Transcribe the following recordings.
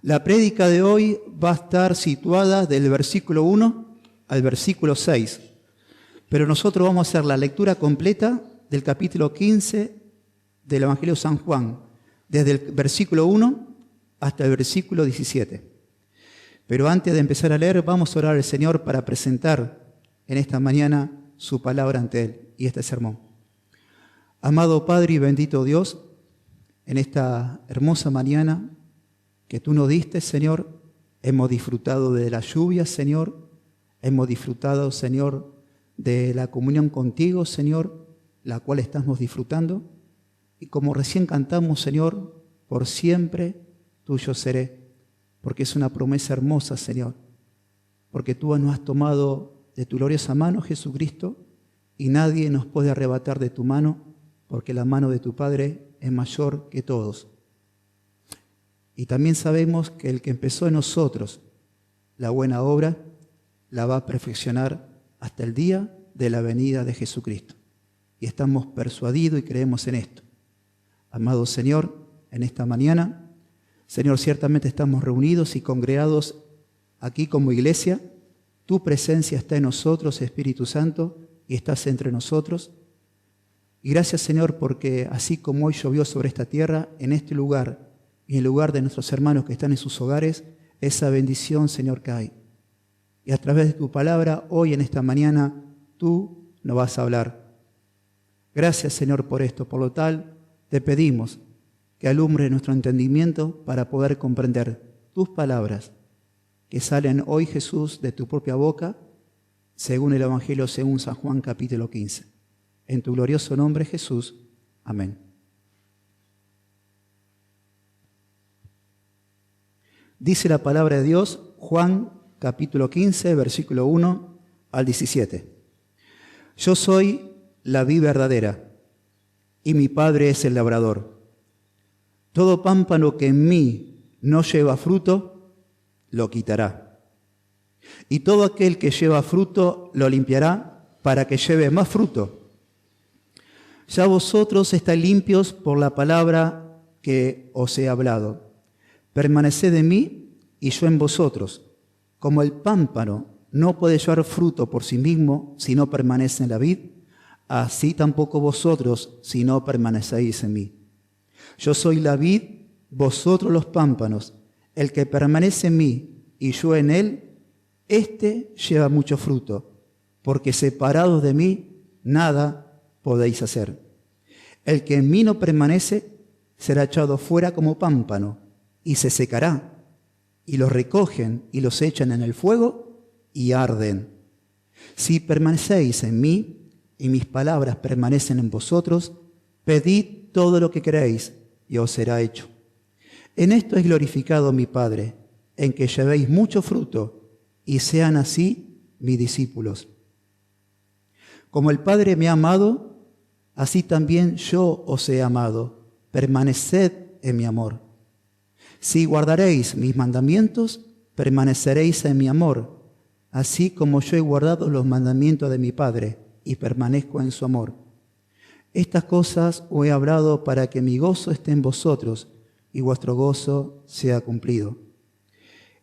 La prédica de hoy va a estar situada del versículo 1 al versículo 6, pero nosotros vamos a hacer la lectura completa del capítulo 15 del Evangelio de San Juan, desde el versículo 1 hasta el versículo 17. Pero antes de empezar a leer, vamos a orar al Señor para presentar en esta mañana su palabra ante Él y este sermón. Amado Padre y bendito Dios, en esta hermosa mañana que Tú nos diste, Señor, hemos disfrutado de la lluvia, Señor, hemos disfrutado, Señor, de la comunión contigo, Señor, la cual estamos disfrutando, y como recién cantamos, Señor, por siempre Tuyo seré, porque es una promesa hermosa, Señor, porque Tú nos has tomado de Tu gloriosa mano, Jesucristo, y nadie nos puede arrebatar de Tu mano, porque la mano de Tu Padre es mayor que todos. Y también sabemos que el que empezó en nosotros la buena obra, la va a perfeccionar hasta el día de la venida de Jesucristo. Y estamos persuadidos y creemos en esto. Amado Señor, en esta mañana, Señor, ciertamente estamos reunidos y congregados aquí como iglesia. Tu presencia está en nosotros, Espíritu Santo, y estás entre nosotros. Y gracias, Señor, porque así como hoy llovió sobre esta tierra, en este lugar y en el lugar de nuestros hermanos que están en sus hogares, esa bendición, Señor, cae. Y a través de Tu palabra, hoy en esta mañana, Tú nos vas a hablar. Gracias, Señor, por esto. Por lo tal, te pedimos que alumbre nuestro entendimiento para poder comprender Tus palabras que salen hoy, Jesús, de Tu propia boca, según el Evangelio, según San Juan, capítulo 15. En Tu glorioso nombre, Jesús. Amén. Dice la palabra de Dios, Juan, capítulo 15, versículo 1 al 17. Yo soy la vid verdadera, y mi Padre es el labrador. Todo pámpano que en mí no lleva fruto, lo quitará. Y todo aquel que lleva fruto, lo limpiará para que lleve más fruto. Ya vosotros estáis limpios por la palabra que os he hablado. Permaneced en mí y yo en vosotros. Como el pámpano no puede llevar fruto por sí mismo si no permanece en la vid, así tampoco vosotros si no permanecéis en mí. Yo soy la vid, vosotros los pámpanos. El que permanece en mí y yo en él, éste lleva mucho fruto, porque separados de mí nada podéis hacer. El que en mí no permanece será echado fuera como pámpano y se secará, y los recogen y los echan en el fuego y arden. Si permanecéis en mí y mis palabras permanecen en vosotros, pedid todo lo que queréis y os será hecho. En esto es glorificado mi Padre, en que llevéis mucho fruto y sean así mis discípulos. Como el Padre me ha amado, así también yo os he amado. Permaneced en mi amor. Si guardaréis mis mandamientos, permaneceréis en mi amor, así como yo he guardado los mandamientos de mi Padre y permanezco en su amor. Estas cosas os he hablado para que mi gozo esté en vosotros y vuestro gozo sea cumplido.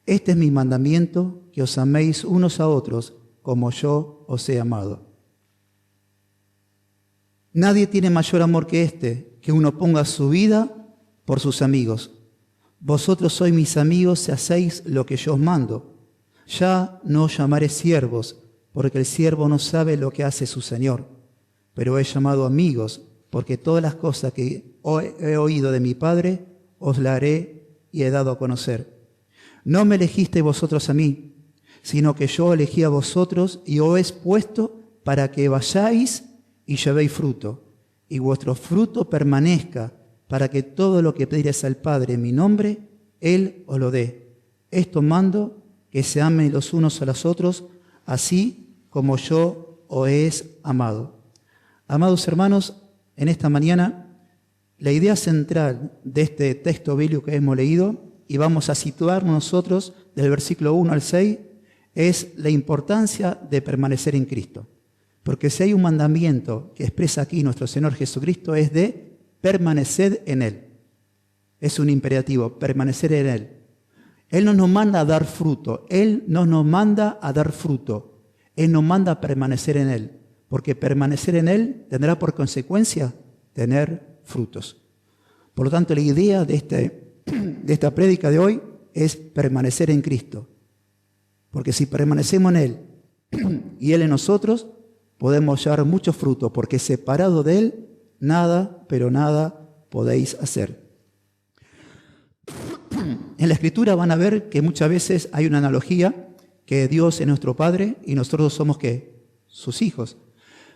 Este es mi mandamiento, que os améis unos a otros como yo os he amado. Nadie tiene mayor amor que este, que uno ponga su vida por sus amigos. Vosotros sois mis amigos si hacéis lo que yo os mando. Ya no os llamaré siervos, porque el siervo no sabe lo que hace su Señor. Pero he llamado amigos, porque todas las cosas que he oído de mi Padre, os las haré y he dado a conocer. No me elegisteis vosotros a mí, sino que yo elegí a vosotros y os he puesto para que vayáis y llevéis fruto, y vuestro fruto permanezca, para que todo lo que pidierais al Padre en mi nombre, Él os lo dé. Esto mando, que se amen los unos a los otros, así como yo os he amado. Amados hermanos, en esta mañana, la idea central de este texto bíblico que hemos leído, y vamos a situar nosotros del versículo 1 al 6, es la importancia de permanecer en Cristo. Porque si hay un mandamiento que expresa aquí nuestro Señor Jesucristo, es de permanecer en Él. Es un imperativo, permanecer en Él. Él no nos manda a dar fruto, Él no nos manda a dar fruto, Él nos manda a permanecer en Él, porque permanecer en Él tendrá por consecuencia tener frutos. Por lo tanto, la idea de esta prédica de hoy es permanecer en Cristo, porque si permanecemos en Él y Él en nosotros, podemos llevar muchos frutos, porque separado de Él, nada, pero nada podéis hacer. En la Escritura van a ver que muchas veces hay una analogía, que Dios es nuestro Padre y nosotros somos ¿qué? Sus hijos.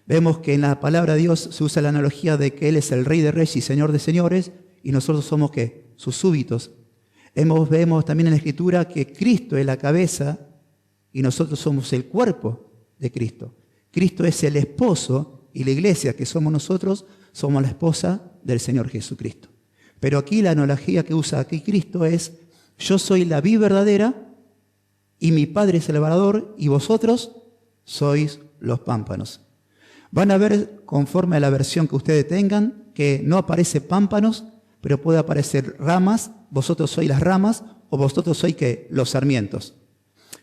Vemos que en la palabra de Dios se usa la analogía de que Él es el Rey de Reyes y Señor de Señores y nosotros somos ¿qué? Sus súbditos. Vemos también en la Escritura que Cristo es la cabeza y nosotros somos el cuerpo de Cristo. Cristo es el esposo y la iglesia que somos nosotros, somos la esposa del Señor Jesucristo. Pero aquí la analogía que usa aquí Cristo es: yo soy la vid verdadera y mi Padre es el labrador y vosotros sois los pámpanos. Van a ver, conforme a la versión que ustedes tengan, que no aparece pámpanos, pero puede aparecer ramas. Vosotros sois las ramas o vosotros sois ¿qué? Los sarmientos.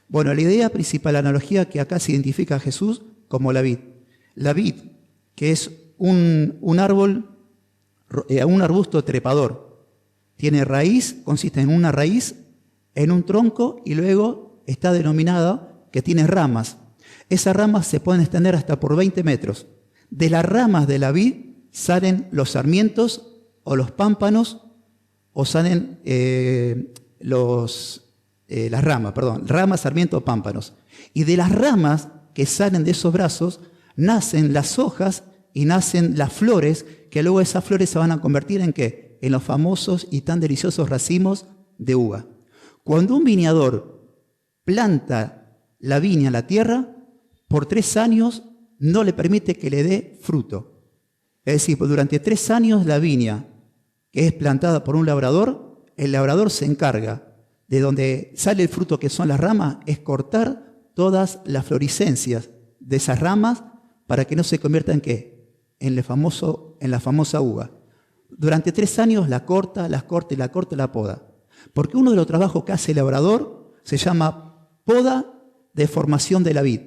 Bueno, la idea principal, la analogía que acá se identifica a Jesús como la vid. La vid, que es un árbol, un arbusto trepador. Tiene raíz, consiste en una raíz, en un tronco y luego está denominada que tiene ramas. Esas ramas se pueden extender hasta por 20 metros. De las ramas de la vid salen los sarmientos o los pámpanos o salen las ramas, sarmientos, pámpanos. Y de las ramas que salen de esos brazos nacen las hojas y nacen las flores, que luego esas flores se van a convertir en ¿qué? En los famosos y tan deliciosos racimos de uva. Cuando un viñador planta la viña en la tierra, por 3 años no le permite que le dé fruto. Es decir, durante 3 años la viña, que es plantada por un labrador, el labrador se encarga de donde sale el fruto, que son las ramas, es cortar todas las florescencias de esas ramas para que no se convierta en ¿qué? En la famosa uva. Durante 3 años la corta, la poda. Porque uno de los trabajos que hace el labrador se llama poda de formación de la vid.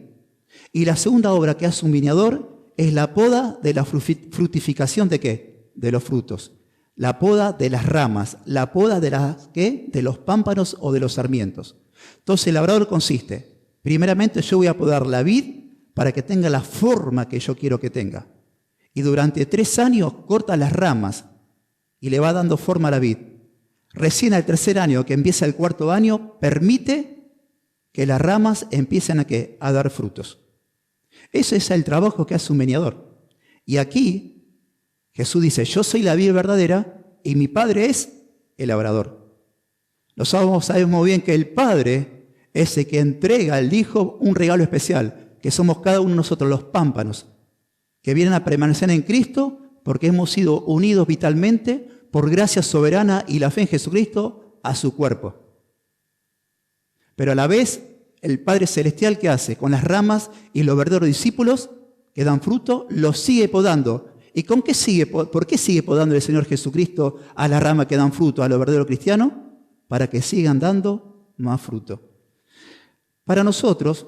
Y la segunda obra que hace un viñador es la poda de la fructificación ¿de qué? De los frutos. La poda de las ramas, la poda de las ¿qué? De los pámpanos o de los sarmientos. Entonces el labrador consiste, primeramente yo voy a podar la vid para que tenga la forma que yo quiero que tenga. Y durante 3 años corta las ramas y le va dando forma a la vid. Recién al 3er año, que empieza el 4.º año, permite que las ramas empiecen ¿qué? A dar frutos. Ese es el trabajo que hace un viñador. Y aquí Jesús dice: yo soy la vid verdadera y mi Padre es el labrador. Nosotros sabemos bien que el Padre es el que entrega al Hijo un regalo especial, que somos cada uno de nosotros los pámpanos, que vienen a permanecer en Cristo porque hemos sido unidos vitalmente por gracia soberana y la fe en Jesucristo a su cuerpo. Pero a la vez, el Padre Celestial, ¿qué hace? Con las ramas y los verdaderos discípulos que dan fruto, los sigue podando. ¿Y con qué sigue? ¿Por qué sigue podando el Señor Jesucristo a las ramas que dan fruto, a los verdaderos cristianos? Para que sigan dando más fruto. Para nosotros,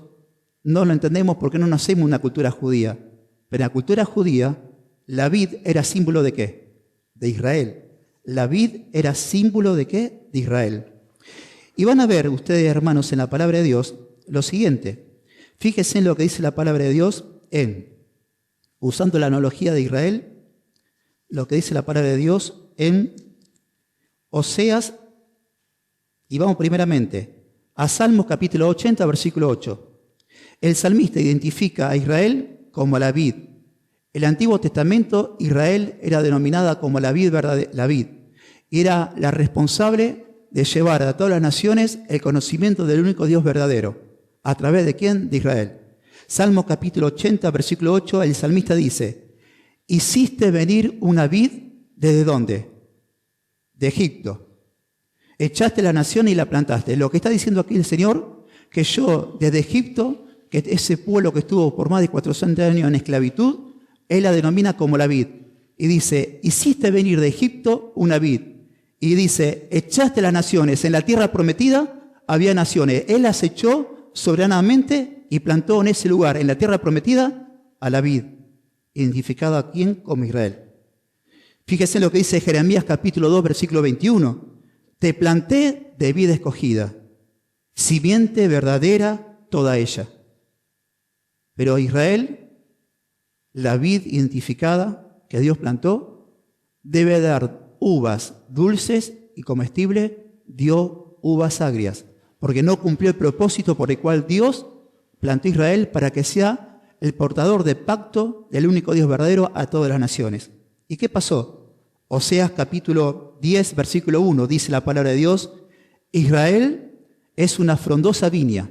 no lo entendemos porque no nacemos en una cultura judía. Pero en la cultura judía, la vid era símbolo ¿de qué? De Israel. La vid era símbolo ¿de qué? De Israel. Y van a ver ustedes, hermanos, en la palabra de Dios lo siguiente. Fíjense en lo que dice la palabra de Dios usando la analogía de Israel, lo que dice la palabra de Dios en Oseas, y vamos primeramente a Salmos capítulo 80, versículo 8. El salmista identifica a Israel como la vid. En el Antiguo Testamento, Israel era denominada como la vid y era la responsable de llevar a todas las naciones el conocimiento del único Dios verdadero. ¿A través de quién? De Israel. Salmo capítulo 80, versículo 8, el salmista dice: hiciste venir una vid, ¿desde dónde? De Egipto. Echaste la nación y la plantaste. Lo que está diciendo aquí el Señor, que yo desde Egipto, que ese pueblo que estuvo por más de 400 años en esclavitud, Él la denomina como la vid. Y dice: hiciste venir de Egipto una vid. Y dice: echaste las naciones en la tierra prometida había naciones. Él las echó soberanamente y plantó en ese lugar, en la tierra prometida, a la vid, identificada a quién como Israel. Fíjese en lo que dice Jeremías capítulo 2, versículo 21. Te planté de vid escogida, simiente verdadera toda ella. Pero Israel, la vid identificada que Dios plantó, debe dar uvas dulces y comestibles, dio uvas agrias, porque no cumplió el propósito por el cual Dios plantó a Israel para que sea el portador de pacto del único Dios verdadero a todas las naciones. ¿Y qué pasó? Oseas capítulo 10, versículo 1, dice la palabra de Dios: Israel es una frondosa viña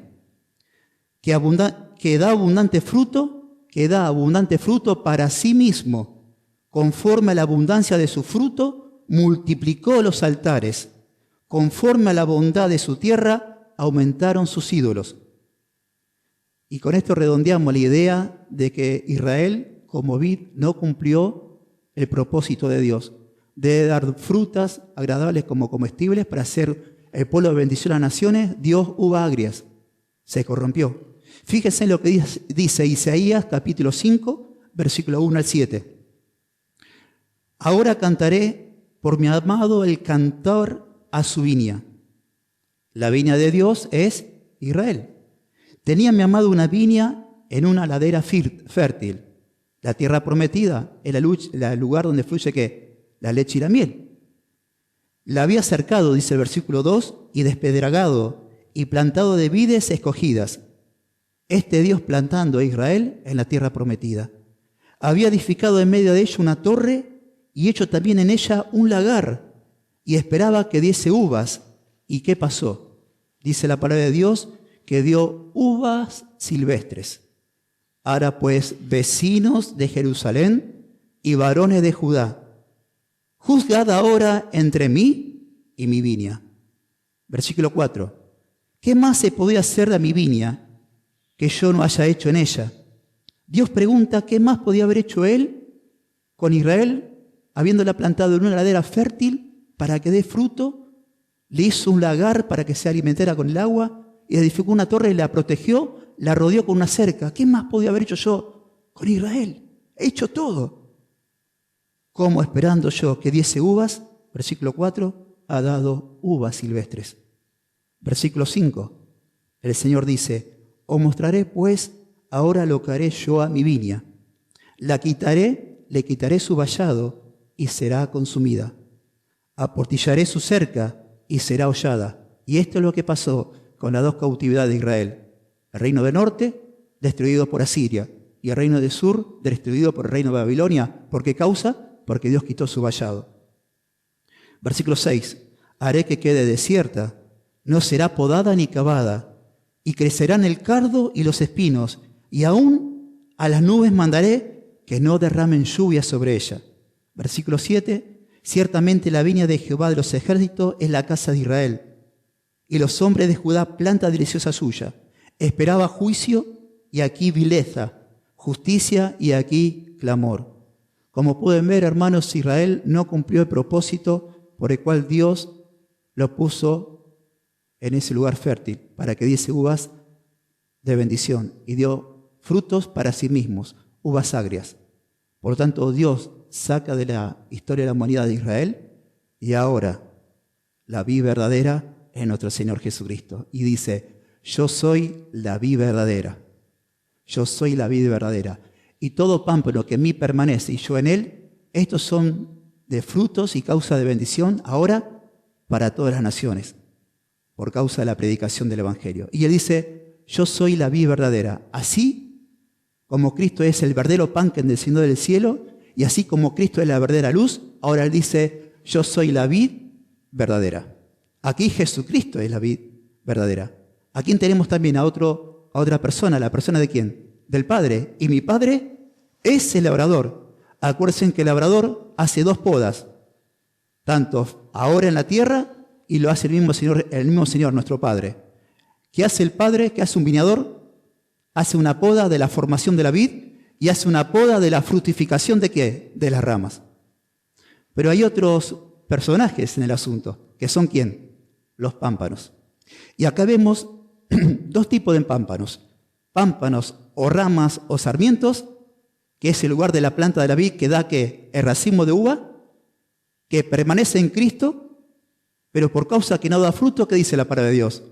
que da abundante fruto para sí mismo. Conforme a la abundancia de su fruto, multiplicó los altares. Conforme a la bondad de su tierra, aumentaron sus ídolos. Y con esto redondeamos la idea de que Israel, como vid, no cumplió el propósito de Dios, de dar frutas agradables como comestibles para ser el pueblo de bendición a las naciones. Dios uvas agrias, se corrompió. Fíjense en lo que dice Isaías capítulo 5, versículo 1 al 7. Ahora cantaré por mi amado el cantor a su viña. La viña de Dios es Israel. Tenía mi amado una viña en una ladera fértil. La tierra prometida, el lugar donde fluye ¿qué? La leche y la miel. La había cercado, dice el versículo 2, y despedragado y plantado de vides escogidas. Este Dios plantando a Israel en la tierra prometida. Había edificado en medio de ella una torre y hecho también en ella un lagar, y esperaba que diese uvas. ¿Y qué pasó? Dice la palabra de Dios que dio uvas silvestres. Ahora pues, vecinos de Jerusalén y varones de Judá, juzgad ahora entre mí y mi viña. Versículo 4. ¿Qué más se podía hacer de mi viña que yo no haya hecho en ella? Dios pregunta, ¿qué más podía haber hecho él con Israel, habiéndola plantado en una ladera fértil para que dé fruto? Le hizo un lagar para que se alimentara con el agua, y edificó una torre y la protegió, la rodeó con una cerca. ¿Qué más podía haber hecho yo con Israel? He hecho todo. ¿Cómo esperando yo que diese uvas? Versículo 4, ha dado uvas silvestres. Versículo 5, el Señor dice: os mostraré pues ahora lo que haré yo a mi viña. La quitaré, le quitaré su vallado y será consumida. Aportillaré su cerca y será hollada. Y esto es lo que pasó con las dos cautividades de Israel. El reino del norte, destruido por Asiria, y el reino del sur, destruido por el reino de Babilonia. ¿Por qué causa? Porque Dios quitó su vallado. Versículo 6. Haré que quede desierta, no será podada ni cavada, y crecerán el cardo y los espinos, y aún a las nubes mandaré que no derramen lluvia sobre ella. Versículo 7. Ciertamente la viña de Jehová de los ejércitos es la casa de Israel, y los hombres de Judá planta deliciosa suya. Esperaba juicio, y aquí vileza, justicia, y aquí clamor. Como pueden ver, hermanos, Israel no cumplió el propósito por el cual Dios lo puso en ese lugar fértil, para que diese uvas de bendición, y dio frutos para sí mismos, uvas agrias. Por lo tanto, Dios saca de la historia de la humanidad de Israel, y ahora la vid verdadera es nuestro Señor Jesucristo. Y dice: yo soy la vid verdadera. Yo soy la vid verdadera. Y todo pámpano que en mí permanece y yo en él, estos son de frutos y causa de bendición ahora para todas las naciones, por causa de la predicación del Evangelio. Y él dice: yo soy la vid verdadera. Así como Cristo es el verdadero pan que descendió del cielo, y así como Cristo es la verdadera luz, ahora él dice: yo soy la vid verdadera. Aquí Jesucristo es la vid verdadera. Aquí tenemos también a otra persona. ¿La persona de quién? Del Padre. Y mi Padre es el labrador. Acuérdense que el labrador hace dos podas, tanto ahora en la tierra, y lo hace el mismo Señor, nuestro Padre. ¿Qué hace el Padre? ¿Qué hace un viñador? Hace una poda de la formación de la vid y hace una poda de la fructificación ¿de qué? De las ramas. Pero hay otros personajes en el asunto, que son ¿quién? Los pámpanos. Y acá vemos dos tipos de pámpanos. Pámpanos o ramas o sarmientos, que es el lugar de la planta de la vid que da que el racimo de uva, que permanece en Cristo, pero por causa que no da fruto, ¿qué dice la palabra de Dios?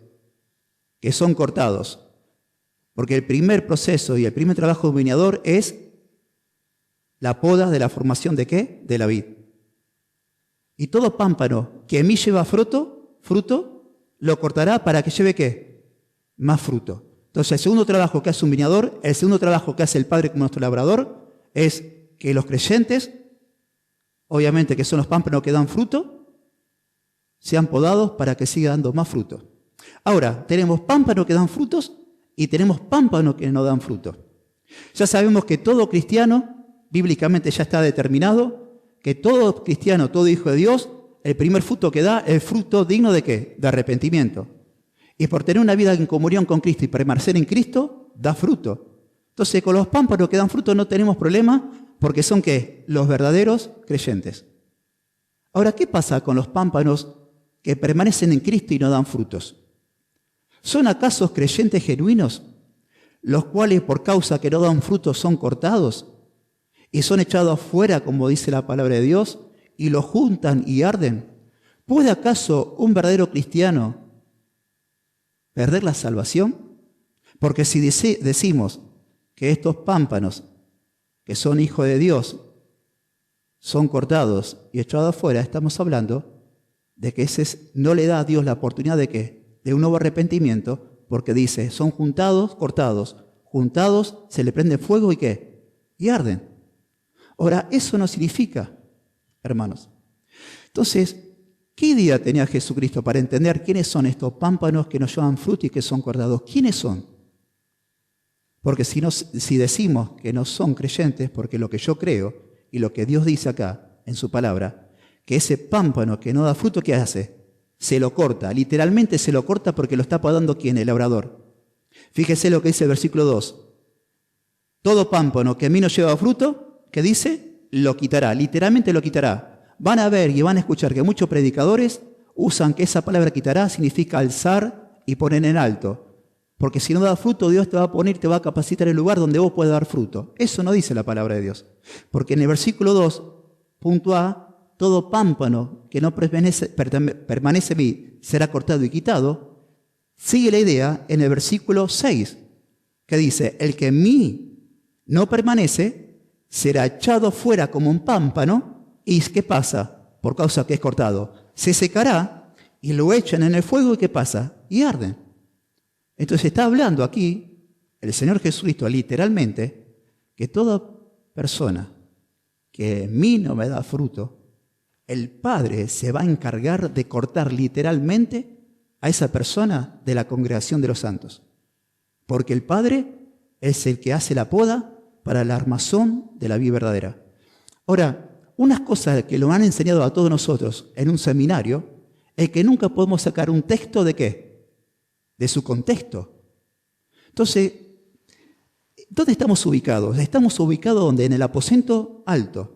Que son cortados. Porque el primer proceso y el primer trabajo de un viñador es la poda de la formación ¿de qué? De la vid. Y todo pámpano que en mí lleva fruto, lo cortará para que lleve ¿qué? Más fruto. Entonces, el segundo trabajo que hace un viñador, el segundo trabajo que hace el Padre como nuestro labrador, es que los creyentes, obviamente que son los pámpanos que dan fruto, sean podados para que siga dando más fruto. Ahora, tenemos pámpanos que dan frutos y tenemos pámpanos que no dan fruto. Ya sabemos que todo cristiano, bíblicamente ya está determinado, que todo cristiano, todo hijo de Dios, el primer fruto que da es fruto digno ¿de qué? De arrepentimiento. Y por tener una vida en comunión con Cristo y permanecer en Cristo, da fruto. Entonces, con los pámpanos que dan fruto no tenemos problema, porque son ¿qué? Los verdaderos creyentes. Ahora, ¿qué pasa con los pámpanos que permanecen en Cristo y no dan frutos? ¿Son acaso creyentes genuinos, los cuales por causa que no dan frutos son cortados y son echados afuera, como dice la palabra de Dios, y los juntan y arden? ¿Puede acaso un verdadero cristiano perder la salvación? Porque si decimos que estos pámpanos, que son hijos de Dios, son cortados y echados afuera, estamos hablando de que no le da a Dios la oportunidad de ¿qué? De un nuevo arrepentimiento, porque dice, son juntados, juntados, se le prende fuego y ¿qué? Y arden. Ahora, eso no significa, hermanos. Entonces, ¿qué idea tenía Jesucristo para entender quiénes son estos pámpanos que nos llevan fruto y que son cortados? ¿Quiénes son? Porque si decimos que no son creyentes, porque lo que yo creo y lo que Dios dice acá en su palabra, que ese pámpano que no da fruto, ¿qué hace? Se lo corta, literalmente se lo corta porque lo está podando ¿quién? El labrador. Fíjese lo que dice el versículo 2. Todo pámpano que a mí no lleva fruto, ¿qué dice? Lo quitará, literalmente lo quitará. Van a ver y van a escuchar que muchos predicadores usan que esa palabra quitará significa alzar y poner en alto. Porque si no da fruto, Dios te va a poner, te va a capacitar en el lugar donde vos puedas dar fruto. Eso no dice la palabra de Dios. Porque en el versículo 2, punto A, todo pámpano que no permanece en mí será cortado y quitado. Sigue la idea en el versículo 6, que dice, el que en mí no permanece será echado fuera como un pámpano. ¿Y qué pasa? Por causa que es cortado. Se secará y lo echan en el fuego y ¿qué pasa? Y arden. Entonces está hablando aquí el Señor Jesucristo literalmente que toda persona que en mí no me da fruto, el Padre se va a encargar de cortar literalmente a esa persona de la congregación de los santos. Porque el Padre es el que hace la poda para la armazón de la vida verdadera. Ahora, unas cosas que lo han enseñado a todos nosotros en un seminario es que nunca podemos sacar un texto ¿de qué? De su contexto. Entonces, ¿dónde estamos ubicados? Estamos ubicados donde en el aposento alto.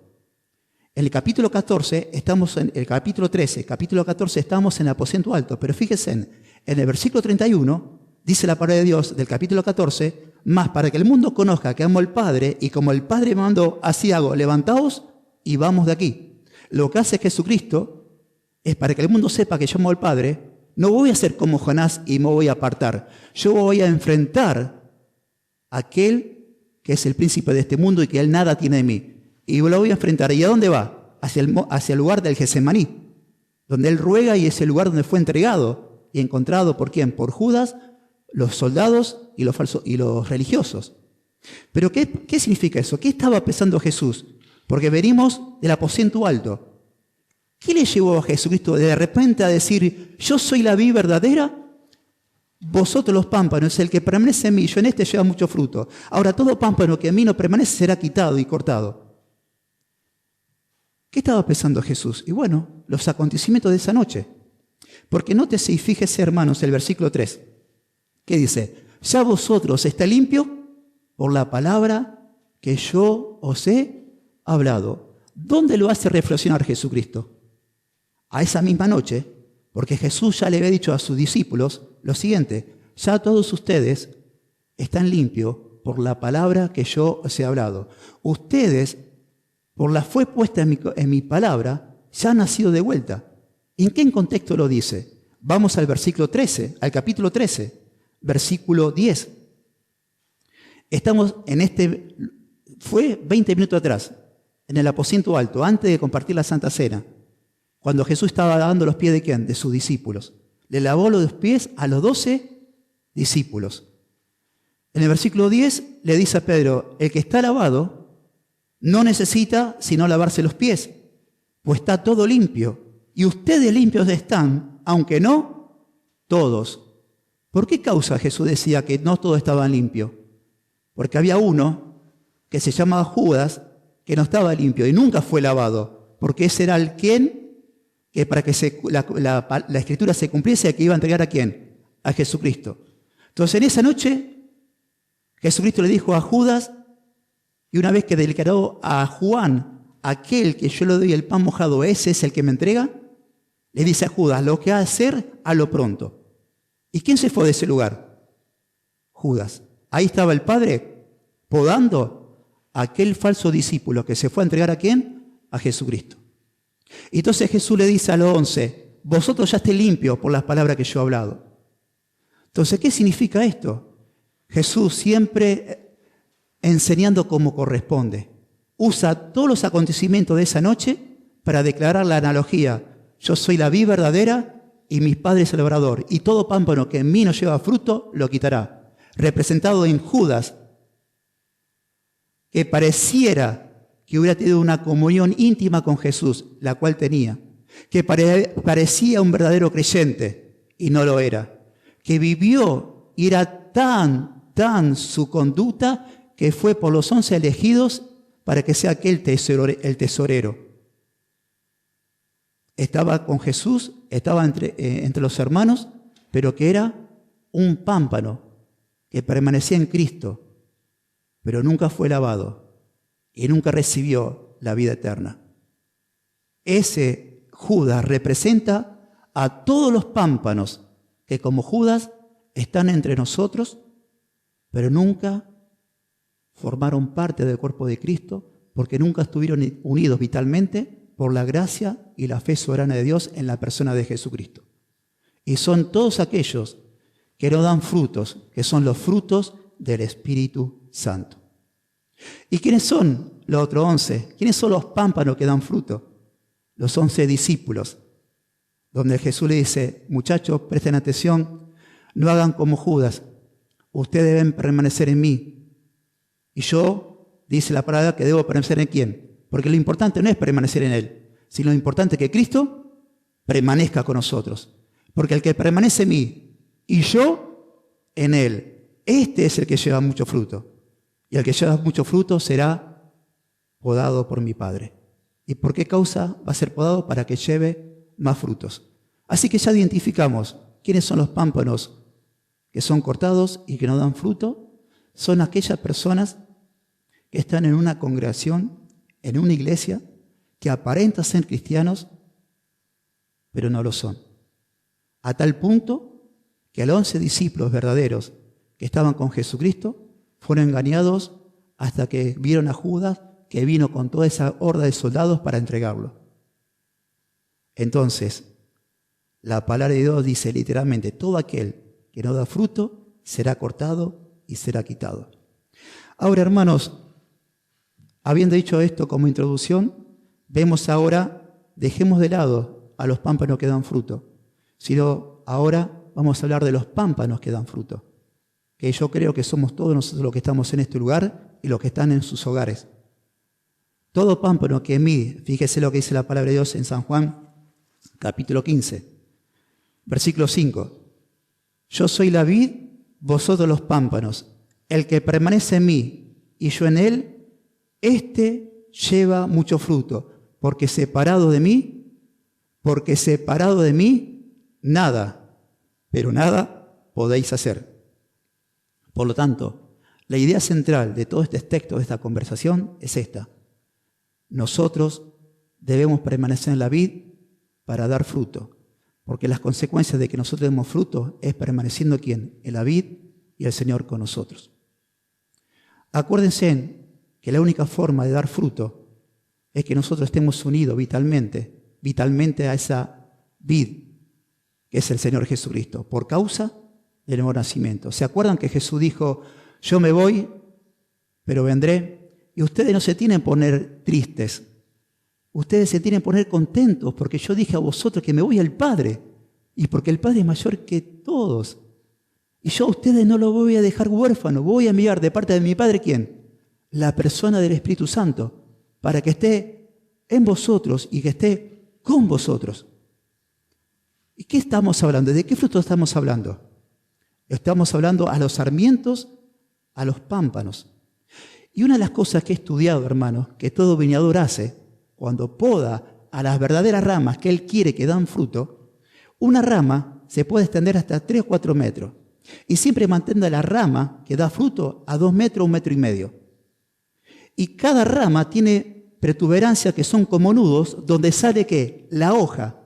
En el capítulo 14 estamos en el capítulo 13, capítulo 14 estamos en el aposento alto, pero fíjense, en el versículo 31 dice la palabra de Dios del capítulo 14, más para que el mundo conozca que amo al Padre y como el Padre me mandó, así hago, levantaos y vamos de aquí. Lo que hace Jesucristo es para que el mundo sepa que yo amo al Padre. No voy a ser como Jonás y me voy a apartar. Yo voy a enfrentar a aquel que es el príncipe de este mundo y que él nada tiene de mí. Y lo voy a enfrentar. ¿Y a dónde va? Hacia el lugar del Getsemaní, donde él ruega y es el lugar donde fue entregado y encontrado ¿por quién? Por Judas, los soldados y los religiosos. Pero ¿qué significa eso? ¿Qué estaba pensando Jesús? Porque venimos del aposento alto. ¿Qué le llevó a Jesucristo de repente a decir, yo soy la vid verdadera, vosotros los pámpanos, el que permanece en mí, yo en este lleva mucho fruto. Ahora todo pámpano que en mí no permanece será quitado y cortado. ¿Qué estaba pensando Jesús? Y bueno, los acontecimientos de esa noche. Porque nótese y fíjese, hermanos, el versículo 3. ¿Qué dice? Ya vosotros está limpio por la palabra que yo os he hablado. ¿Dónde lo hace reflexionar Jesucristo? A esa misma noche, Porque Jesús ya le había dicho a sus discípulos lo siguiente: ya todos ustedes están limpios por la palabra que yo os he hablado. Ustedes, por la fe puesta en mi palabra, ya han nacido de vuelta. ¿En qué contexto lo dice? Vamos al versículo 13, al capítulo 13, versículo 10. Estamos fue 20 minutos atrás, en el aposento alto, antes de compartir la Santa Cena, cuando Jesús estaba lavando los pies de ¿quién? De sus discípulos. Le lavó los pies a los 12 discípulos. En el versículo 10 le dice a Pedro: el que está lavado no necesita sino lavarse los pies, pues está todo limpio. Y ustedes limpios están, aunque no todos. ¿Por qué causa Jesús decía que no todos estaban limpios? Porque había uno que se llamaba Judas, que no estaba limpio y nunca fue lavado, porque ese era el que para que la escritura se cumpliese, que iba a entregar ¿a quién? A Jesucristo. Entonces en esa noche Jesucristo le dijo a Judas, y una vez que declaró a Juan: aquel que yo le doy el pan mojado, ese es el que me entrega, le dice a Judas: lo que ha de hacer, hazlo pronto. ¿Y quién se fue de ese lugar? Judas. Ahí estaba el Padre podando a aquel falso discípulo que se fue a entregar ¿a quién? A Jesucristo. Y entonces Jesús le dice a los 11: vosotros ya estéis limpios por las palabras que yo he hablado. Entonces, ¿qué significa esto? Jesús siempre enseñando como corresponde. Usa todos los acontecimientos de esa noche para declarar la analogía: yo soy la vid verdadera y mi Padre es el labrador, y todo pámpano que en mí no lleva fruto, lo quitará. Representado en Judas, que pareciera que hubiera tenido una comunión íntima con Jesús, la cual tenía, que parecía un verdadero creyente y no lo era, que vivió y era tan su conducta que fue por los 11 elegidos para que sea aquel el tesorero. Estaba con Jesús, estaba entre los hermanos, pero que era un pámpano que permanecía en Cristo, pero nunca fue lavado y nunca recibió la vida eterna. Ese Judas representa a todos los pámpanos que como Judas están entre nosotros, pero nunca formaron parte del cuerpo de Cristo, porque nunca estuvieron unidos vitalmente por la gracia y la fe soberana de Dios en la persona de Jesucristo. Y son todos aquellos que no dan frutos, que son los frutos del Espíritu Santo. ¿Y quiénes son los otros 11? ¿Quiénes son los pámpanos que dan fruto? Los 11 discípulos, donde Jesús le dice: muchachos, presten atención, no hagan como Judas, ustedes deben permanecer en mí. Y yo, dice la palabra, que debo permanecer en ¿quién? Porque lo importante no es permanecer en Él, sino lo importante es que Cristo permanezca con nosotros. Porque el que permanece en mí y yo en Él, este es el que lleva mucho fruto. Y el que lleva mucho fruto será podado por mi Padre. ¿Y por qué causa va a ser podado? Para que lleve más frutos. Así que ya identificamos quiénes son los pámpanos que son cortados y que no dan fruto. Son aquellas personas que están en una congregación, en una iglesia, que aparentan ser cristianos, pero no lo son. A tal punto que a los 11 discípulos verdaderos que estaban con Jesucristo fueron engañados hasta que vieron a Judas, que vino con toda esa horda de soldados para entregarlo. Entonces, la palabra de Dios dice literalmente: todo aquel que no da fruto será cortado y será quitado. Ahora, hermanos, habiendo dicho esto como introducción, vemos ahora, dejemos de lado a los pámpanos que dan fruto, sino ahora vamos a hablar de los pámpanos que dan fruto, que yo creo que somos todos nosotros los que estamos en este lugar y los que están en sus hogares. Todo pámpano que en mí, fíjese lo que dice la palabra de Dios en San Juan, capítulo 15, versículo 5. Yo soy la vid, vosotros los pámpanos. El que permanece en mí y yo en él, éste lleva mucho fruto, porque separado de mí, nada, pero nada podéis hacer. Por lo tanto, la idea central de todo este texto, de esta conversación, es esta. Nosotros debemos permanecer en la vid para dar fruto. Porque las consecuencias de que nosotros demos fruto es permaneciendo ¿quién? En la vid y el Señor con nosotros. Acuérdense que la única forma de dar fruto es que nosotros estemos unidos vitalmente a esa vid que es el Señor Jesucristo, por causa del nuevo nacimiento. ¿Se acuerdan que Jesús dijo, yo me voy, pero vendré? Y ustedes no se tienen que poner tristes, ustedes se tienen que poner contentos, porque yo dije a vosotros que me voy al Padre, y porque el Padre es mayor que todos. Y yo a ustedes no los voy a dejar huérfanos, voy a enviar de parte de mi Padre, ¿quién? La persona del Espíritu Santo, para que esté en vosotros y que esté con vosotros. ¿Y qué estamos hablando? ¿De qué fruto estamos hablando? Estamos hablando a los sarmientos, a los pámpanos. Y una de las cosas que he estudiado, hermanos, que todo viñador hace, cuando poda a las verdaderas ramas que él quiere que dan fruto, una rama se puede extender hasta 3 o 4 metros. Y siempre mantenga la rama que da fruto a 2 metros, 1,5 metros. Y cada rama tiene protuberancias que son como nudos, donde sale ¿qué? La hoja.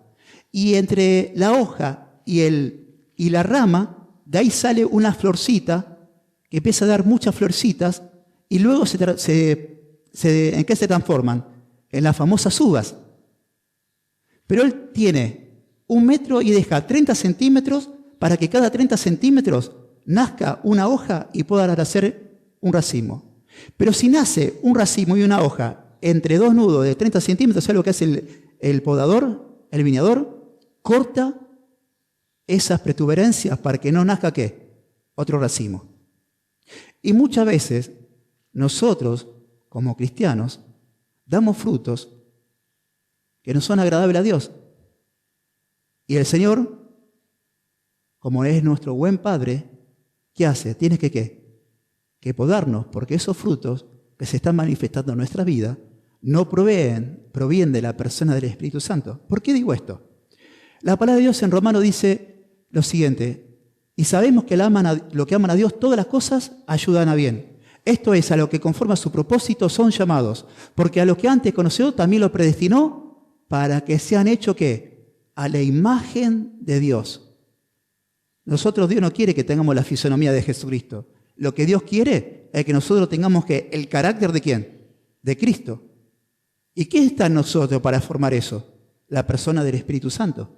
Y entre la hoja y la rama, de ahí sale una florcita que empieza a dar muchas florcitas y luego ¿en qué se transforman? En las famosas uvas. Pero él tiene 1 metro y deja 30 centímetros para que cada 30 centímetros nazca una hoja y pueda nacer un racimo. Pero si nace un racimo y una hoja entre 2 nudos de 30 centímetros, ¿sabe lo que hace el podador, el viñador? Corta esas protuberancias para que no nazca ¿qué? Otro racimo. Y muchas veces nosotros, como cristianos, damos frutos que no son agradables a Dios. Y el Señor, como es nuestro buen Padre, ¿qué hace? Tiene que ¿qué? Que podarnos, porque esos frutos que se están manifestando en nuestra vida no provienen de la persona del Espíritu Santo. ¿Por qué digo esto? La palabra de Dios en Romanos dice lo siguiente, y sabemos que lo que aman a Dios, todas las cosas ayudan a bien. Esto es, a lo que conforme a su propósito son llamados, porque a los que antes conoció también lo predestinó para que sean hechos ¿qué? A la imagen de Dios. Nosotros, Dios no quiere que tengamos la fisonomía de Jesucristo. Lo que Dios quiere es que nosotros tengamos ¿qué? El carácter de ¿quién? De Cristo. ¿Y qué está en nosotros para formar eso? La persona del Espíritu Santo.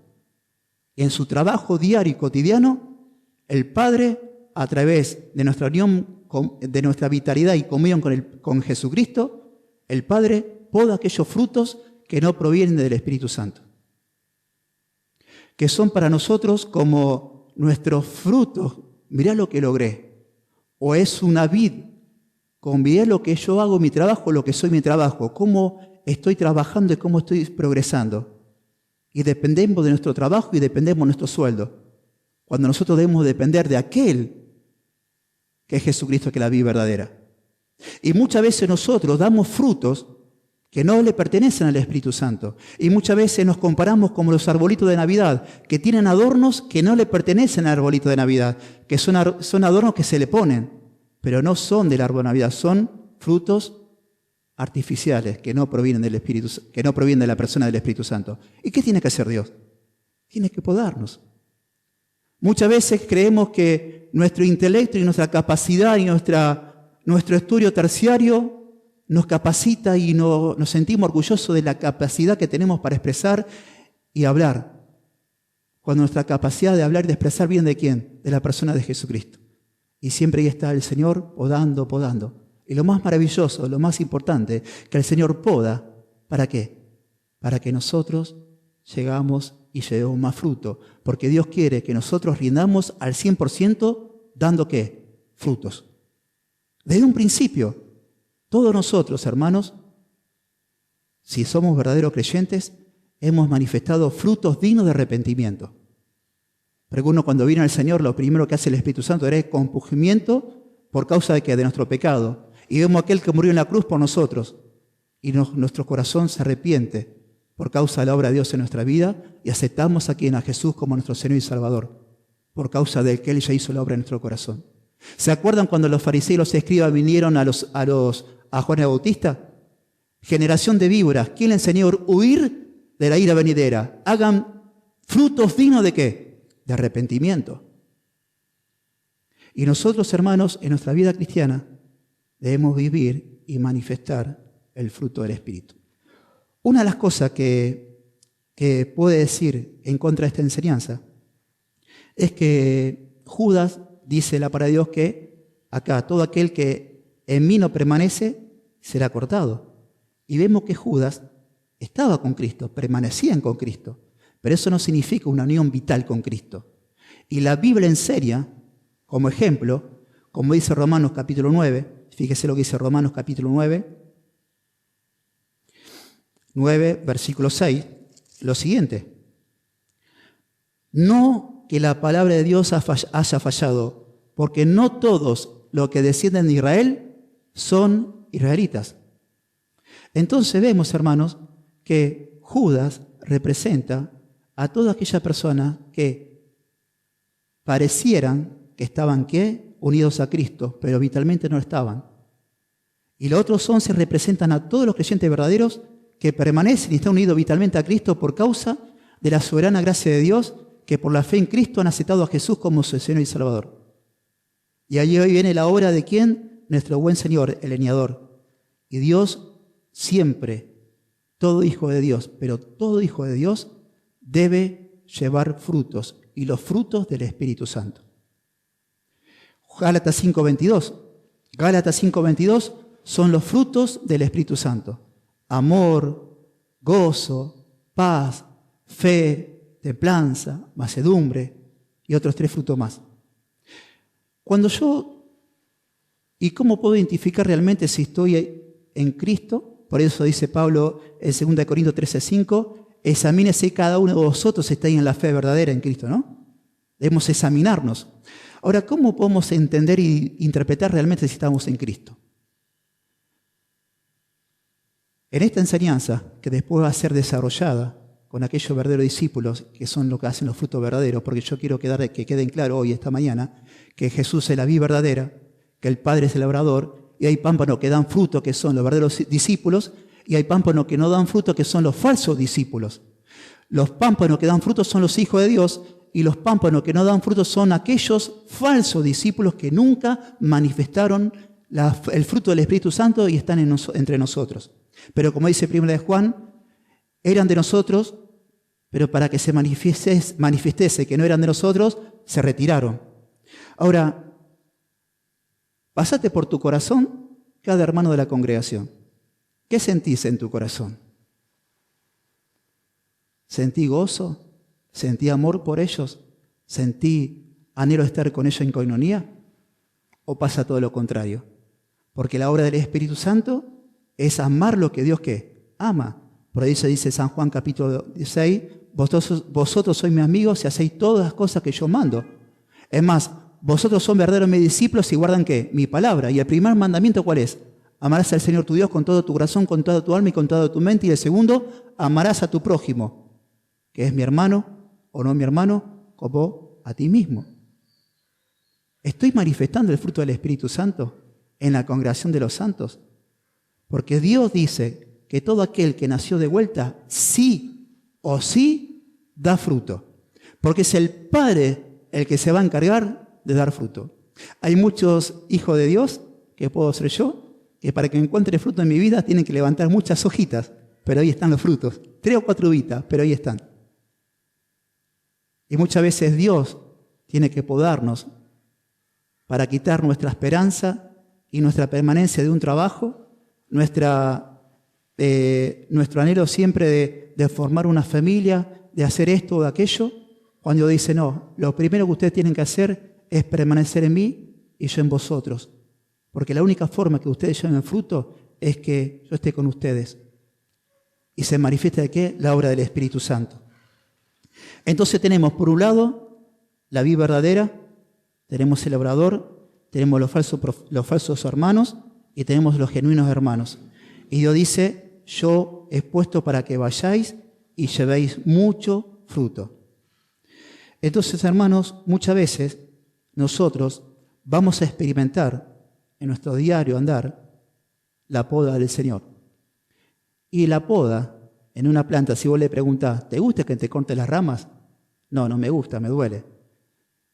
En su trabajo diario y cotidiano, el Padre, a través de nuestra unión, de nuestra vitalidad y comunión con Jesucristo, el Padre poda aquellos frutos que no provienen del Espíritu Santo, que son para nosotros como nuestros frutos. Mirá lo que logré. O es una vid, con mirá lo que yo hago en mi trabajo, lo que soy mi trabajo, cómo estoy trabajando y cómo estoy progresando. Y dependemos de nuestro trabajo y dependemos de nuestro sueldo. Cuando nosotros debemos depender de aquel que es Jesucristo, que es la vida verdadera. Y muchas veces nosotros damos frutos que no le pertenecen al Espíritu Santo. Y muchas veces nos comparamos como los arbolitos de Navidad, que tienen adornos que no le pertenecen al arbolito de Navidad, que son adornos que se le ponen, pero no son del árbol de Navidad, son frutos artificiales que no provienen del Espíritu, que no provienen de la persona del Espíritu Santo. ¿Y qué tiene que hacer Dios? Tiene que podarnos. Muchas veces creemos que nuestro intelecto y nuestra capacidad y nuestro estudio terciario nos capacita y nos sentimos orgullosos de la capacidad que tenemos para expresar y hablar. Cuando nuestra capacidad de hablar y de expresar viene ¿de quién? De la persona de Jesucristo. Y siempre ahí está el Señor podando, podando. Y lo más maravilloso, lo más importante, que el Señor poda, ¿para qué? Para que nosotros llegamos y llevemos más fruto. Porque Dios quiere que nosotros rindamos al 100% dando ¿qué? Frutos. Desde un principio, todos nosotros, hermanos, si somos verdaderos creyentes, hemos manifestado frutos dignos de arrepentimiento. Porque uno cuando viene al Señor, lo primero que hace el Espíritu Santo era el compungimiento por causa de ¿qué? De nuestro pecado. Y vemos a aquel que murió en la cruz por nosotros. Y nuestro corazón se arrepiente por causa de la obra de Dios en nuestra vida y aceptamos a Jesús como nuestro Señor y Salvador por causa de que Él ya hizo la obra en nuestro corazón. ¿Se acuerdan cuando los fariseos y los escribas vinieron a Juan el Bautista? Generación de víboras, ¿quién le enseñó a huir de la ira venidera? Hagan Frutos dignos ¿de qué? De arrepentimiento. Y nosotros, hermanos, en nuestra vida cristiana, debemos vivir y manifestar el fruto del Espíritu. Una de las cosas que puede decir en contra de esta enseñanza es que Judas dice la palabra de Dios que acá todo aquel que en mí no permanece será cortado. Y vemos que Judas estaba con Cristo, permanecían con Cristo, pero eso no significa una unión vital con Cristo. Y la Biblia enseña, como ejemplo, como dice Romanos capítulo 9, fíjese lo que dice Romanos capítulo 9, versículo 6, lo siguiente. No que la palabra de Dios haya fallado, porque no todos los que descienden de Israel son israelitas. Entonces vemos, hermanos, que Judas representa a toda aquella persona que parecieran que estaban, ¿qué? Unidos a Cristo, pero vitalmente no estaban. Y los otros 11 representan a todos los creyentes verdaderos que permanecen y están unidos vitalmente a Cristo por causa de la soberana gracia de Dios, que por la fe en Cristo han aceptado a Jesús como su Señor y Salvador. Y allí hoy viene la obra de ¿quién? Nuestro buen Señor, el leñador. Y Dios siempre, todo hijo de Dios, pero todo hijo de Dios debe llevar frutos, y los frutos del Espíritu Santo. Gálatas 5:22. Gálatas 5:22 son los frutos del Espíritu Santo. Amor, gozo, paz, fe, templanza, mansedumbre y otros 3 frutos más. ¿Y cómo puedo identificar realmente si estoy en Cristo? Por eso dice Pablo en 2 Corintios 13:5, examínese cada uno de vosotros si estáis en la fe verdadera en Cristo, ¿no? Debemos examinarnos. Ahora, ¿cómo podemos entender e interpretar realmente si estamos en Cristo? En esta enseñanza, que después va a ser desarrollada con aquellos verdaderos discípulos, que son los que hacen los frutos verdaderos, porque yo quiero que queden claro hoy, esta mañana, que Jesús es la vid verdadera, que el Padre es el labrador, y hay pámpanos que dan fruto, que son los verdaderos discípulos, y hay pámpanos que no dan fruto, que son los falsos discípulos. Los pámpanos que dan fruto son los hijos de Dios, y los pámpanos que no dan fruto son aquellos falsos discípulos que nunca manifestaron el fruto del Espíritu Santo y están entre nosotros. Pero como dice 1 de Juan, eran de nosotros, pero para que se manifestase que no eran de nosotros, se retiraron. Ahora, pasate por tu corazón cada hermano de la congregación. ¿Qué sentís en tu corazón? ¿Sentí gozo? ¿Sentí amor por ellos? ¿Sentí anhelo de estar con ellos en coinonía? ¿O pasa todo lo contrario? Porque la obra del Espíritu Santo es amar lo que Dios ¿qué? Ama. Por ahí se dice San Juan capítulo 16, vosotros sois mis amigos y hacéis todas las cosas que yo mando. Es más, vosotros son verdaderos mis discípulos y guardan ¿qué? Mi palabra. Y el primer mandamiento ¿cuál es? Amarás al Señor tu Dios con todo tu corazón, con toda tu alma y con toda tu mente. Y el segundo, amarás a tu prójimo, que es mi hermano o no mi hermano, como a ti mismo. ¿Estoy manifestando el fruto del Espíritu Santo en la congregación de los santos? Porque Dios dice que todo aquel que nació de vuelta, sí o sí, da fruto. Porque es el Padre el que se va a encargar de dar fruto. Hay muchos hijos de Dios, que puedo ser yo, que para que encuentre fruto en mi vida tienen que levantar muchas hojitas, pero ahí están los frutos. 3 o 4 uvitas, pero ahí están. Y muchas veces Dios tiene que podarnos para quitar nuestra esperanza y nuestra permanencia de un trabajo, nuestro anhelo siempre de formar una familia, de hacer esto o de aquello, cuando dice, no, lo primero que ustedes tienen que hacer es permanecer en mí y yo en vosotros. Porque la única forma que ustedes lleven fruto es que yo esté con ustedes. Y se manifiesta de qué? La obra del Espíritu Santo. Entonces tenemos, por un lado, la vid verdadera, tenemos el labrador, tenemos los falsos hermanos y tenemos los genuinos hermanos. Y Dios dice, yo he puesto para que vayáis y llevéis mucho fruto. Entonces, hermanos, muchas veces nosotros vamos a experimentar en nuestro diario andar la poda del Señor. Y la poda en una planta, si vos le preguntás, ¿te gusta que te corte las ramas? No, no me gusta, me duele.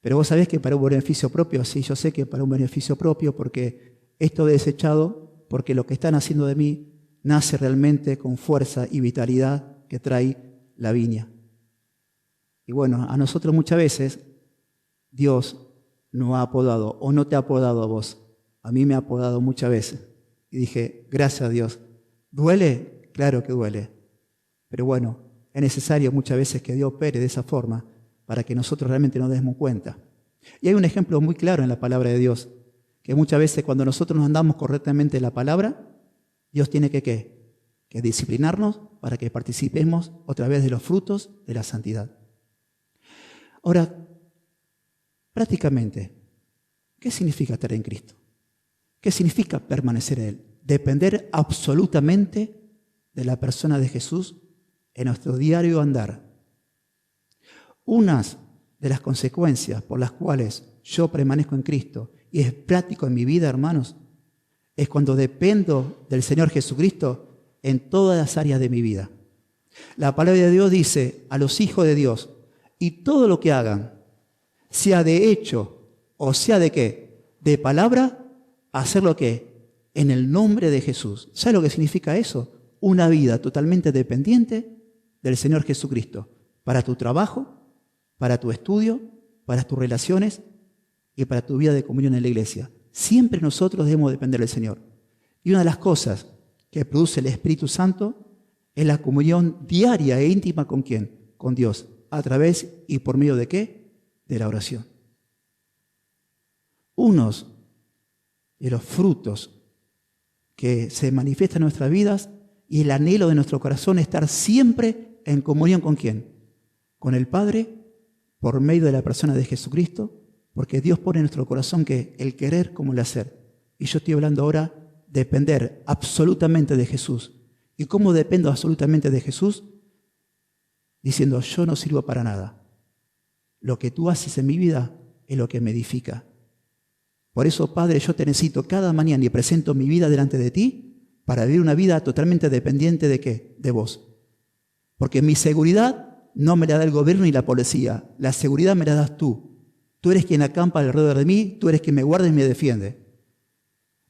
Pero vos sabés que para un beneficio propio, sí, yo sé que para un beneficio propio, porque esto he desechado, porque lo que están haciendo de mí nace realmente con fuerza y vitalidad que trae la viña. Y bueno, a nosotros muchas veces Dios nos ha podado o no te ha podado a vos. A mí me ha podado muchas veces. Y dije, gracias a Dios. ¿Duele? Claro que duele. Pero bueno, es necesario muchas veces que Dios opere de esa forma para que nosotros realmente nos demos cuenta. Y hay un ejemplo muy claro en la palabra de Dios, que muchas veces cuando nosotros nos andamos correctamente en la palabra, Dios tiene que disciplinarnos para que participemos otra vez de los frutos de la santidad. Ahora, prácticamente, ¿qué significa estar en Cristo? ¿Qué significa permanecer en Él? Depender absolutamente de la persona de Jesús en nuestro diario andar. Unas de las consecuencias por las cuales yo permanezco en Cristo y es práctico en mi vida, hermanos, es cuando dependo del Señor Jesucristo en todas las áreas de mi vida. La palabra de Dios dice a los hijos de Dios, y todo lo que hagan, sea de hecho o sea de qué, de palabra, hacerlo qué, en el nombre de Jesús. ¿Sabe lo que significa eso? Una vida totalmente dependiente del Señor Jesucristo, para tu trabajo, para tu estudio, para tus relaciones y para tu vida de comunión en la iglesia. Siempre nosotros debemos depender del Señor. Y una de las cosas que produce el Espíritu Santo es la comunión diaria e íntima ¿con quién? Con Dios. ¿A través y por medio de qué? De la oración. Unos de los frutos que se manifiestan en nuestras vidas y el anhelo de nuestro corazón es estar siempre en comunión ¿con quién? Con el Padre, por medio de la persona de Jesucristo, porque Dios pone en nuestro corazón que el querer como el hacer. Y yo estoy hablando ahora de depender absolutamente de Jesús. ¿Y cómo dependo absolutamente de Jesús? Diciendo, yo no sirvo para nada. Lo que tú haces en mi vida es lo que me edifica. Por eso, Padre, yo te necesito cada mañana y presento mi vida delante de ti para vivir una vida totalmente dependiente de ¿qué? De vos. Porque mi seguridad no me la da el gobierno ni la policía. La seguridad me la das tú. Tú eres quien acampa alrededor de mí, tú eres quien me guarda y me defiende.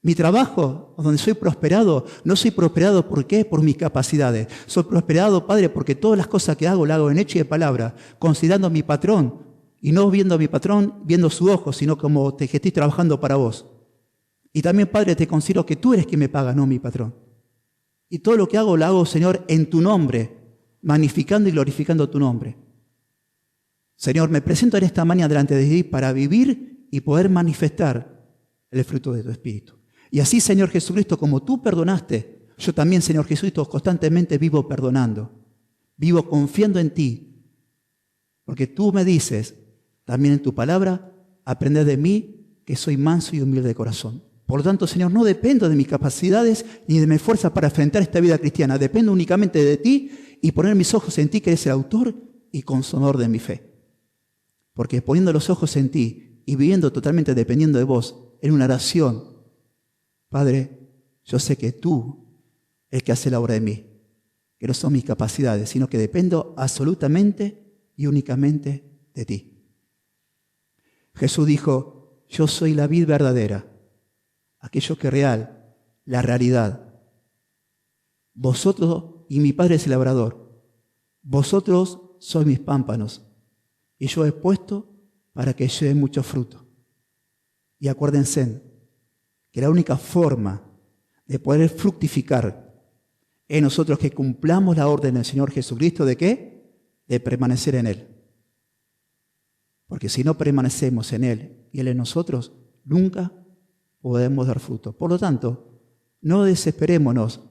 Mi trabajo, donde soy prosperado, no soy prosperado ¿por qué? Por mis capacidades. Soy prosperado, Padre, porque todas las cosas que hago, las hago en hecho y de palabra, considerando a mi patrón, y no viendo a mi patrón, viendo su ojo, sino como que estoy trabajando para vos. Y también, Padre, te considero que tú eres quien me paga, no mi patrón. Y todo lo que hago, lo hago, Señor, en tu nombre, magnificando y glorificando tu nombre. Señor, me presento en esta mañana delante de ti para vivir y poder manifestar el fruto de tu Espíritu. Y así, Señor Jesucristo, como tú perdonaste, yo también, Señor Jesucristo, constantemente vivo perdonando. Vivo confiando en ti. Porque tú me dices, también en tu palabra, aprended de mí, que soy manso y humilde de corazón. Por lo tanto, Señor, no dependo de mis capacidades ni de mi fuerza para enfrentar esta vida cristiana. Dependo únicamente de ti y poner mis ojos en ti, que eres el autor y consumador de mi fe. Porque poniendo los ojos en ti y viviendo totalmente dependiendo de vos en una oración, Padre, yo sé que tú es el que hace la obra de mí, que no son mis capacidades, sino que dependo absolutamente y únicamente de ti. Jesús dijo, yo soy la vid verdadera, aquello que es real, la realidad. Vosotros y mi Padre es el labrador, vosotros sois mis pámpanos. Y yo he puesto para que lleve mucho fruto. Y acuérdense que la única forma de poder fructificar es nosotros que cumplamos la orden del Señor Jesucristo ¿de qué? De permanecer en Él. Porque si no permanecemos en Él y Él en nosotros, nunca podemos dar fruto. Por lo tanto, no desesperémonos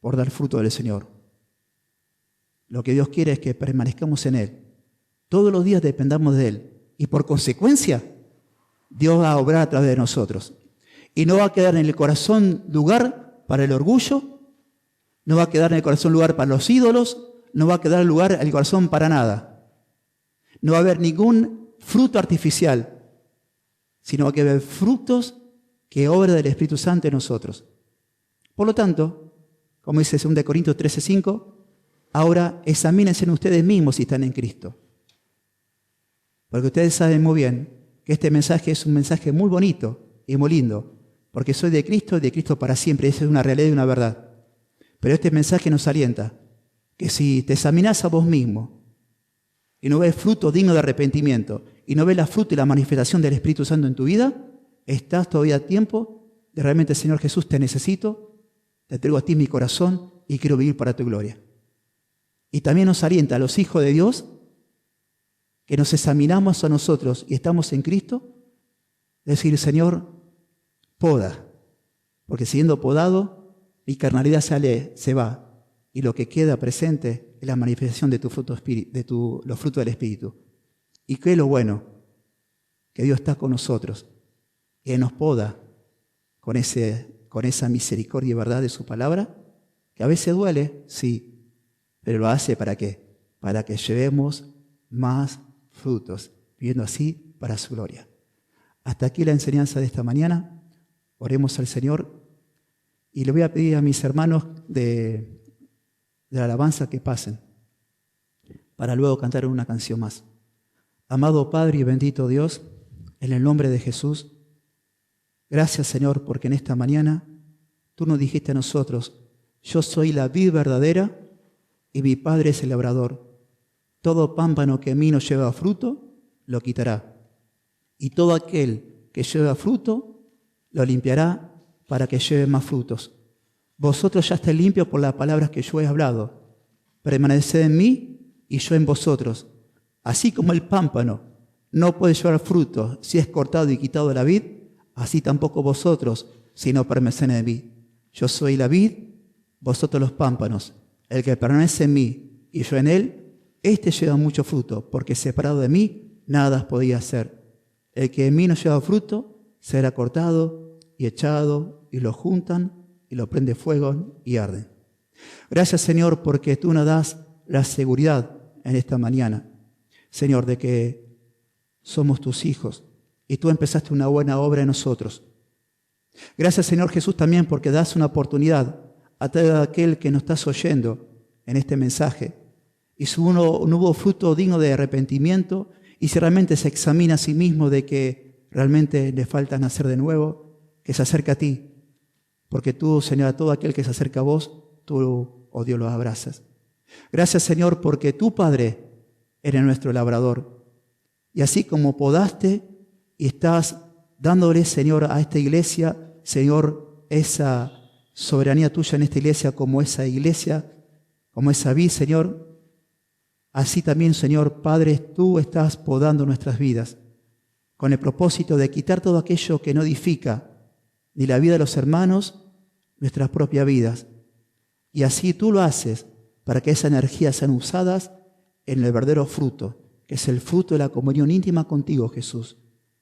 por dar fruto del Señor. Lo que Dios quiere es que permanezcamos en Él. Todos los días dependamos de Él. Y por consecuencia, Dios va a obrar a través de nosotros. Y no va a quedar en el corazón lugar para el orgullo, no va a quedar en el corazón lugar para los ídolos, no va a quedar lugar en el corazón para nada. No va a haber ningún fruto artificial, sino que va a haber frutos que obra del Espíritu Santo en nosotros. Por lo tanto, como dice 2 Corintios 13:5, ahora examínense en ustedes mismos si están en Cristo. Porque ustedes saben muy bien que este mensaje es un mensaje muy bonito y muy lindo, porque soy de Cristo y de Cristo para siempre. Esa es una realidad y una verdad. Pero este mensaje nos alienta que si te examinás a vos mismo y no ves fruto digno de arrepentimiento y no ves la fruta y la manifestación del Espíritu Santo en tu vida, estás todavía a tiempo de realmente, Señor Jesús, te necesito, te entrego a ti mi corazón y quiero vivir para tu gloria. Y también nos alienta a los hijos de Dios que nos examinamos a nosotros y estamos en Cristo, decir, Señor, poda, porque siendo podado, mi carnalidad se va, y lo que queda presente es la manifestación de tu fruto, los frutos del Espíritu. ¿Y qué es lo bueno? Que Dios está con nosotros, y Él nos poda con esa misericordia y verdad de su palabra, que a veces duele, sí, pero lo hace ¿para qué? Para que llevemos más frutos, viviendo así para su gloria. Hasta aquí la enseñanza de esta mañana. Oremos al Señor y le voy a pedir a mis hermanos de la alabanza que pasen para luego cantar una canción más. Amado Padre y bendito Dios, en el nombre de Jesús, gracias Señor porque en esta mañana tú nos dijiste a nosotros, yo soy la vid verdadera y mi Padre es el labrador. Todo pámpano que en mí no lleva fruto, lo quitará. Y todo aquel que lleva fruto, lo limpiará para que lleve más frutos. Vosotros ya estáis limpios por las palabras que yo he hablado. Permaneced en mí y yo en vosotros. Así como el pámpano no puede llevar fruto si es cortado y quitado de la vid, así tampoco vosotros si no permanecen en mí. Yo soy la vid, vosotros los pámpanos. El que permanece en mí y yo en él, este lleva mucho fruto, porque separado de mí, nada podía hacer. El que en mí no lleva fruto, será cortado y echado, y lo juntan, y lo prende fuego, y arde. Gracias, Señor, porque tú nos das la seguridad en esta mañana, Señor, de que somos tus hijos, y tú empezaste una buena obra en nosotros. Gracias, Señor Jesús, también porque das una oportunidad a todo aquel que nos estás oyendo en este mensaje, y si uno no hubo fruto digno de arrepentimiento, y si realmente se examina a sí mismo de que realmente le falta nacer de nuevo, que se acerque a ti. Porque tú, Señor, a todo aquel que se acerca a vos, tú, oh Dios, lo abrazas. Gracias, Señor, porque tú, Padre, eres nuestro labrador. Y así como podaste y estás dándole, Señor, a esta iglesia, Señor, esa soberanía tuya en esta iglesia, como esa vid, Señor, así también, Señor, Padre, tú estás podando nuestras vidas con el propósito de quitar todo aquello que no edifica ni la vida de los hermanos, nuestras propias vidas. Y así tú lo haces para que esas energías sean usadas en el verdadero fruto, que es el fruto de la comunión íntima contigo, Jesús,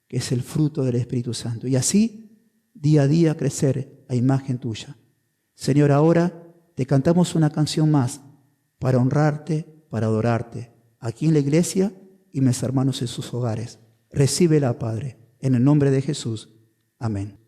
que es el fruto del Espíritu Santo. Y así, día a día, crecer a imagen tuya. Señor, ahora te cantamos una canción más para honrarte, para adorarte, aquí en la iglesia y mis hermanos en sus hogares. Recíbela, Padre, en el nombre de Jesús. Amén.